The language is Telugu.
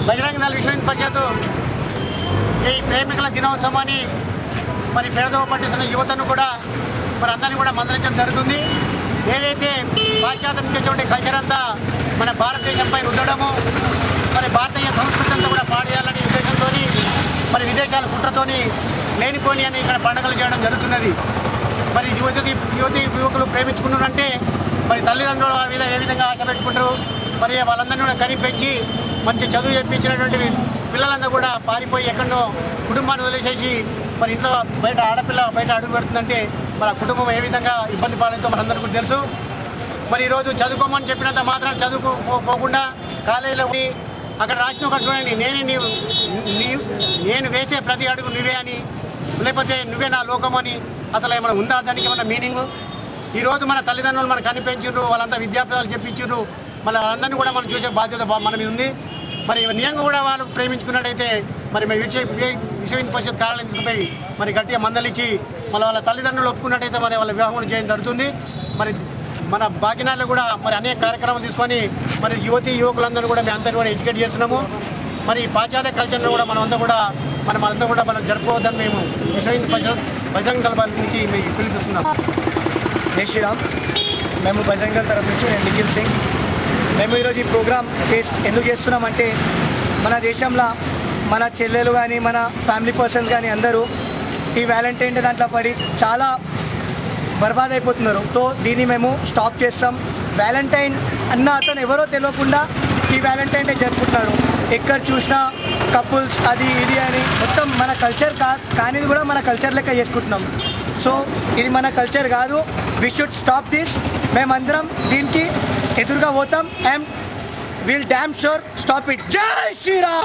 బజరంగ దళ విశ్వ హిందూ పరిషత్ ఈ ప్రేమికుల దినోత్సవాన్ని మరి పేదవ పట్టిస్తున్న యువతను కూడా మరి అందరినీ కూడా మందలించడం జరుగుతుంది. ఏదైతే పాశ్చాత్యం చేసేటువంటి కల్చర్ అంతా మన భారతదేశంపై రుద్దడము, మరి భారతీయ సంస్కృతి అంతా కూడా పాడేయాలనే ఉద్దేశంతో మరి విదేశాల కుట్రతోని లేనిపోని అని ఇక్కడ పండుగలు చేయడం జరుగుతున్నది. మరి యువతి యువకులు ప్రేమించుకున్నారంటే మరి తల్లిదండ్రుల మీద ఏ విధంగా ఆశ పెట్టుకుంటారు, మరి వాళ్ళందరినీ కూడా కనిపెంచి మంచి చదువు చెప్పించినటువంటి పిల్లలందరూ కూడా పారిపోయి ఎక్కడో కుటుంబాన్ని వదిలేసేసి మరి ఇంట్లో బయట ఆడపిల్ల బయట అడుగు పెడుతుందంటే మన కుటుంబం ఏ విధంగా ఇబ్బంది పాలైందో మనందరికీ కూడా తెలుసు. మరి ఈరోజు చదువుకోమని చెప్పినంత మాత్రం చదువుకోకుండా కాలేజీలో అక్కడ రాసిన ఒకటి చూడండి, నేను వేసే ప్రతి అడుగు నువ్వే అని, లేకపోతే నువ్వే నా లోకం అని. అసలు ఏమైనా ఉందా దానికి ఏమన్నా మీనింగ్? ఈరోజు మన తల్లిదండ్రులు మనకు కనిపించారు, వాళ్ళంతా విద్యాభ్యాసాలు చెప్పించారు, మళ్ళీ వాళ్ళందరినీ కూడా మనం చూసే బాధ్యత మన మీద ఉంది. మరి నిజంగా కూడా వాళ్ళు ప్రేమించుకున్నట్టయితే మరి విశ్వ హిందూ పరిషత్ కార్యాలయం తీసుకుపోయి మరి గట్టిగా మందలిచ్చి మళ్ళీ వాళ్ళ తల్లిదండ్రులు ఒప్పుకున్నట్టయితే మరి వాళ్ళ వివాహం చేయడం జరుగుతుంది. మరి మన భాగ్యనాల్లో కూడా మరి అనేక కార్యక్రమాలు తీసుకొని మరి యువకులందరూ కూడా మేము అందరూ కూడా ఎడ్యుకేట్ చేస్తున్నాము. మరి పాశ్చాత్య కల్చర్ను కూడా మనమంతా కూడా మనం జరుపుకోవద్దని మేము విశ్వ హిందూ పరిషత్ బజరంగ దళ నుంచి మేము పిలిపిస్తున్నాం. జై శ్రీరామ్. మేము బజరంగ దళ తరఫు నుంచి నేను నిఖిల్ సింగ్. మేము ఈరోజు ఈ ప్రోగ్రామ్ ఎందుకు చేస్తున్నామంటే మన దేశంలో మన చెల్లెలు కానీ మన ఫ్యామిలీ పర్సన్స్ కానీ అందరూ ఈ వ్యాలంటైన్ డే దాంట్లో పడి చాలా బర్బాద్ అయిపోతున్నారు. సో దీన్ని మేము స్టాప్ చేస్తాం. వ్యాలంటైన్ అన్న అతను ఎవరో తెలియకుండా ఈ వ్యాలంటైన్ డే జరుపుకుంటున్నారు. ఎక్కడ చూసినా కపుల్స్ అది ఇది అని మొత్తం మన కల్చర్ కానీ కూడా మన కల్చర్ లెక్క చేసుకుంటున్నాం. సో ఇది మన కల్చర్ కాదు. We should stop this. మేమందరం దీనికి ఎదురుగా పోతాం and will damn sure stop it. జై శ్రీరామ్.